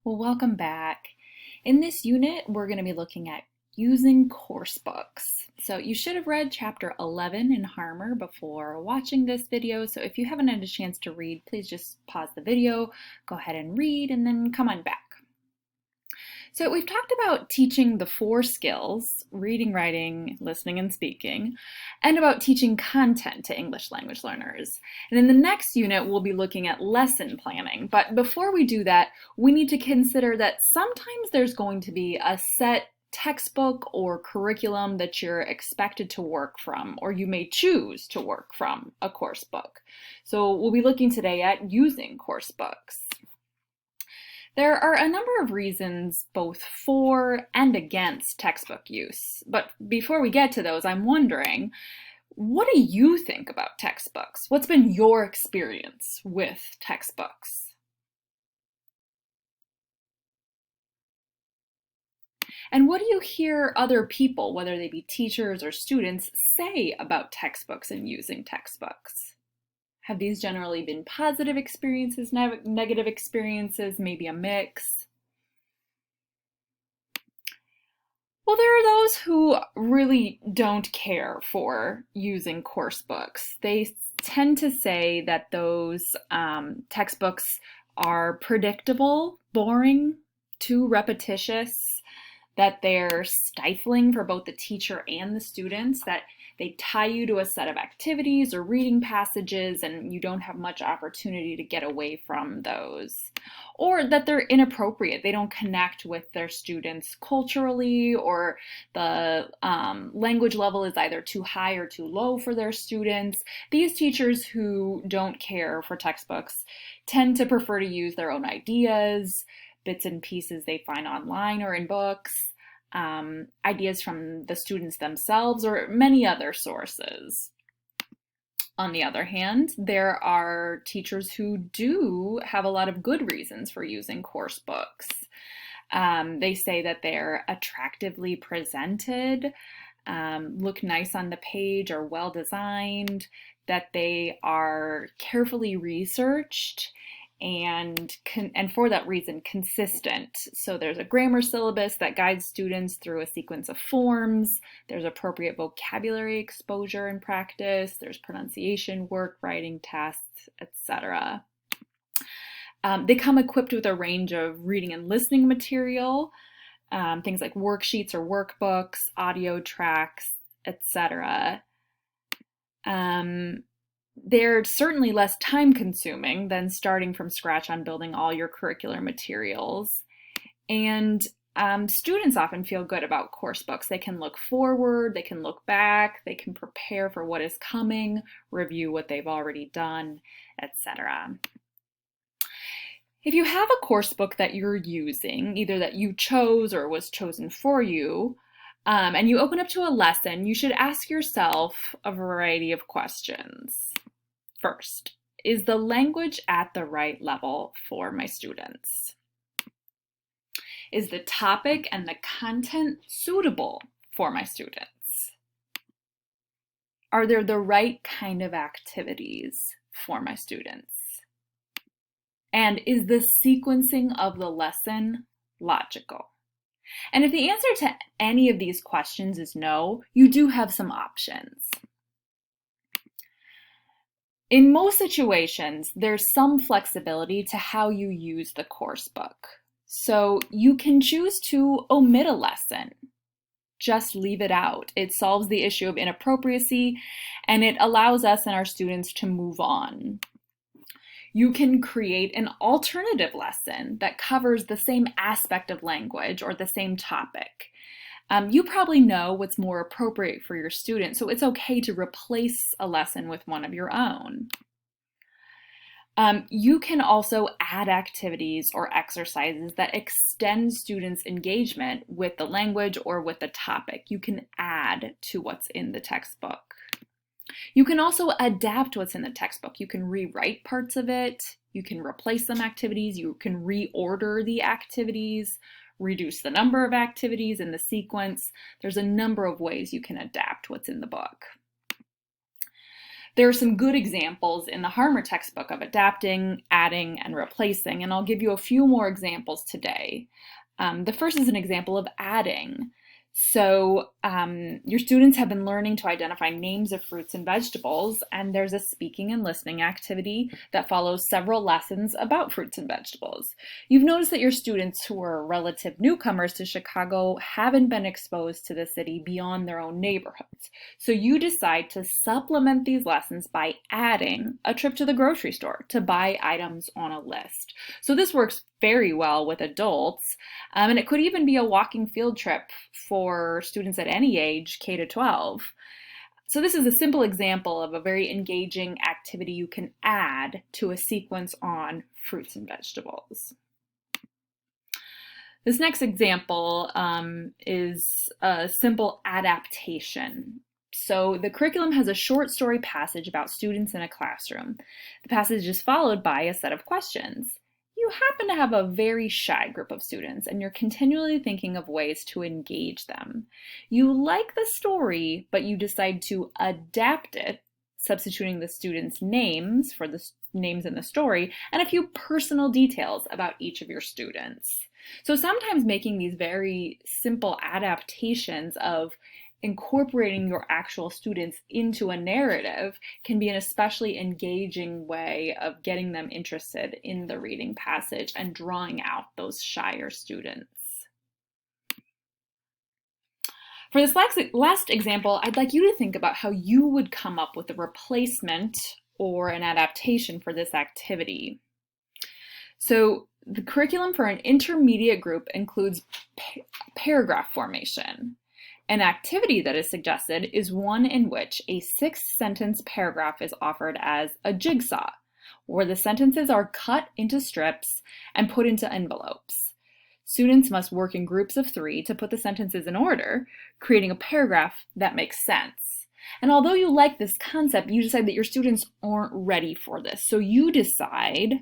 Well, welcome back. In this unit, we're going to be looking at using course books. So you should have read chapter 11 in Harmer before watching this video. So if you haven't had a chance to read, please just pause the video, go ahead and read, and then come on back. So we've talked about teaching the 4 skills, reading, writing, listening, and speaking, and about teaching content to English language learners. And in the next unit, we'll be looking at lesson planning. But before we do that, we need to consider that sometimes there's going to be a set textbook or curriculum that you're expected to work from, or you may choose to work from a course book. So we'll be looking today at using course books. There are a number of reasons both for and against textbook use. But before we get to those, I'm wondering, what do you think about textbooks? What's been your experience with textbooks? And what do you hear other people, whether they be teachers or students, say about textbooks and using textbooks? Have these generally been positive experiences, negative experiences, maybe a mix? Well, there are those who really don't care for using course books. They tend to say that those textbooks are predictable, boring, too repetitious, that they're stifling for both the teacher and the students, that they tie you to a set of activities or reading passages and you don't have much opportunity to get away from those. Or that they're inappropriate. They don't connect with their students culturally, or the language level is either too high or too low for their students. These teachers who don't care for textbooks tend to prefer to use their own ideas, bits and pieces they find online or in books, ideas from the students themselves, or many other sources. On the other hand, there are teachers who do have a lot of good reasons for using course books. They say that they're attractively presented, look nice on the page, are well designed, that they are carefully researched, and for that reason, consistent. So there's a grammar syllabus that guides students through a sequence of forms. There's appropriate vocabulary exposure and practice. There's pronunciation work, writing tests, etc. They come equipped with a range of reading and listening material, things like worksheets or workbooks, audio tracks, etc. They're certainly less time-consuming than starting from scratch on building all your curricular materials. And students often feel good about course books. They can look forward, they can look back, they can prepare for what is coming, review what they've already done, etc. If you have a course book that you're using, either that you chose or was chosen for you, and you open up to a lesson, you should ask yourself a variety of questions. First, is the language at the right level for my students? Is the topic and the content suitable for my students? Are there the right kind of activities for my students? And is the sequencing of the lesson logical? And if the answer to any of these questions is no, you do have some options. In most situations, there's some flexibility to how you use the course book. So you can choose to omit a lesson. Just leave it out. It solves the issue of inappropriacy, and it allows us and our students to move on. You can create an alternative lesson that covers the same aspect of language or the same topic. You probably know what's more appropriate for your students, so it's okay to replace a lesson with one of your own. You can also add activities or exercises that extend students' engagement with the language or with the topic. You can add to what's in the textbook. You can also adapt what's in the textbook. You can rewrite parts of it. You can replace some activities. You can reorder the activities, reduce the number of activities in the sequence. There's a number of ways you can adapt what's in the book. There are some good examples in the Harmer textbook of adapting, adding, and replacing, and I'll give you a few more examples today. The first is an example of adding. So your students have been learning to identify names of fruits and vegetables, and there's a speaking and listening activity that follows several lessons about fruits and vegetables. You've noticed that your students who are relative newcomers to Chicago haven't been exposed to the city beyond their own neighborhoods. So you decide to supplement these lessons by adding a trip to the grocery store to buy items on a list. So this works very well with adults, and it could even be a walking field trip for students at any age, K to 12. So this is a simple example of a very engaging activity you can add to a sequence on fruits and vegetables. This next example is a simple adaptation. So the curriculum has a short story passage about students in a classroom. The passage is followed by a set of questions. You happen to have a very shy group of students and you're continually thinking of ways to engage them. You like the story, but you decide to adapt it, substituting the students' names for the names in the story and a few personal details about each of your students. So sometimes making these very simple adaptations of incorporating your actual students into a narrative can be an especially engaging way of getting them interested in the reading passage and drawing out those shyer students. For this last example, I'd like you to think about how you would come up with a replacement or an adaptation for this activity. So the curriculum for an intermediate group includes paragraph formation. An activity that is suggested is one in which a 6-sentence paragraph is offered as a jigsaw, where the sentences are cut into strips and put into envelopes. Students must work in groups of 3 to put the sentences in order, creating a paragraph that makes sense. And although you like this concept, you decide that your students aren't ready for this. So you decide,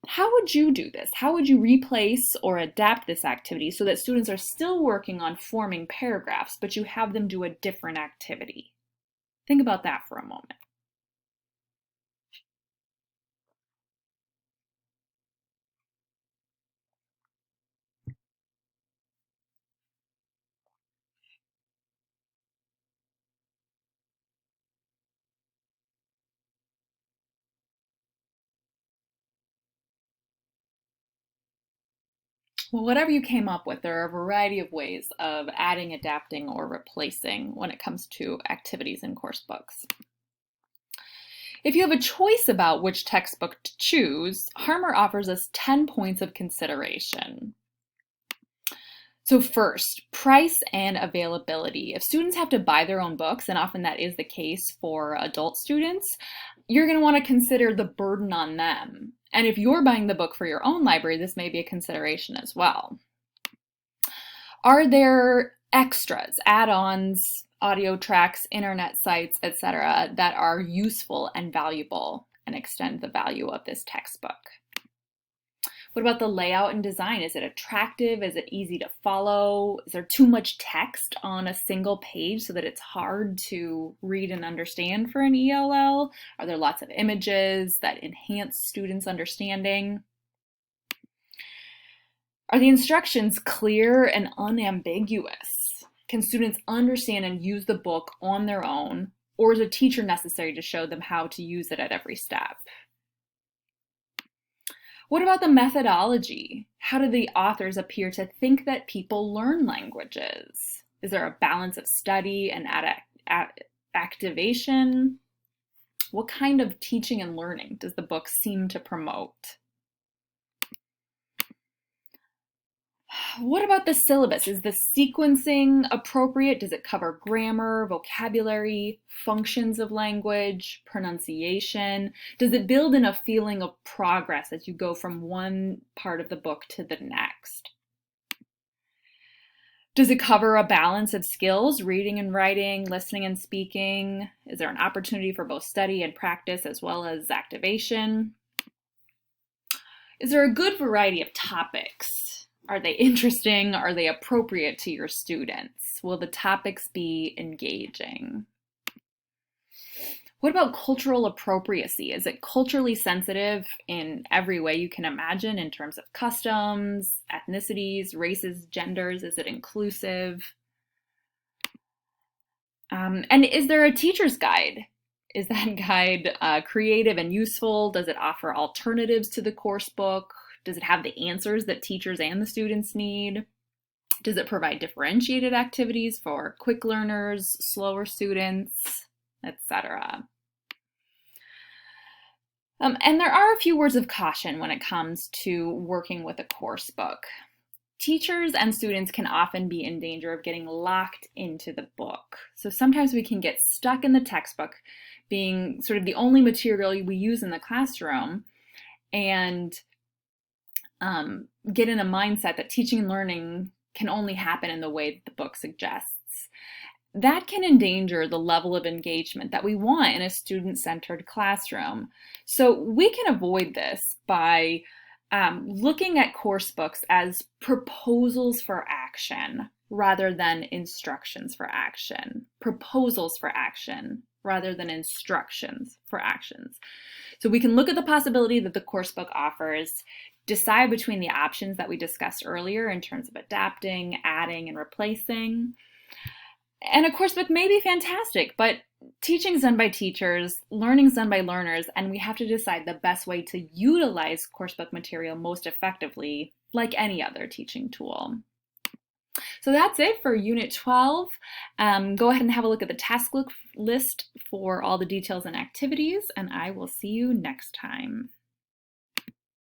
how would you do this? How would you replace or adapt this activity so that students are still working on forming paragraphs, but you have them do a different activity? Think about that for a moment. Well, whatever you came up with, there are a variety of ways of adding, adapting, or replacing when it comes to activities in course books. If you have a choice about which textbook to choose, Harmer offers us 10 points of consideration. So first, price and availability. If students have to buy their own books, and often that is the case for adult students, you're going to want to consider the burden on them. And if you're buying the book for your own library, this may be a consideration as well. Are there extras, add-ons, audio tracks, internet sites, etc., that are useful and valuable and extend the value of this textbook? What about the layout and design? Is it attractive? Is it easy to follow? Is there too much text on a single page so that it's hard to read and understand for an ELL? Are there lots of images that enhance students' understanding? Are the instructions clear and unambiguous? Can students understand and use the book on their own, or is a teacher necessary to show them how to use it at every step? What about the methodology? How do the authors appear to think that people learn languages? Is there a balance of study and activation? What kind of teaching and learning does the book seem to promote? What about the syllabus? Is the sequencing appropriate? Does it cover grammar, vocabulary, functions of language, pronunciation? Does it build in a feeling of progress as you go from one part of the book to the next? Does it cover a balance of skills, reading and writing, listening and speaking? Is there an opportunity for both study and practice as well as activation? Is there a good variety of topics? Are they interesting? Are they appropriate to your students? Will the topics be engaging? What about cultural appropriacy? Is it culturally sensitive in every way you can imagine in terms of customs, ethnicities, races, genders? Is it inclusive? And is there a teacher's guide? Is that guide creative and useful? Does it offer alternatives to the course book? Does it have the answers that teachers and the students need? Does it provide differentiated activities for quick learners, slower students, etc.? And there are a few words of caution when it comes to working with a course book. Teachers and students can often be in danger of getting locked into the book. So sometimes we can get stuck in the textbook, being sort of the only material we use in the classroom, and get in a mindset that teaching and learning can only happen in the way that the book suggests. That can endanger the level of engagement that we want in a student-centered classroom. So we can avoid this by looking at course books as proposals for action rather than instructions for action. Proposals for action rather than instructions for actions. So we can look at the possibility that the course book offers, decide between the options that we discussed earlier in terms of adapting, adding, and replacing. And a course book may be fantastic, but teaching's done by teachers, learning's done by learners, and we have to decide the best way to utilize coursebook material most effectively, like any other teaching tool. So that's it for Unit 12. Go ahead and have a look at the task list for all the details and activities, and I will see you next time.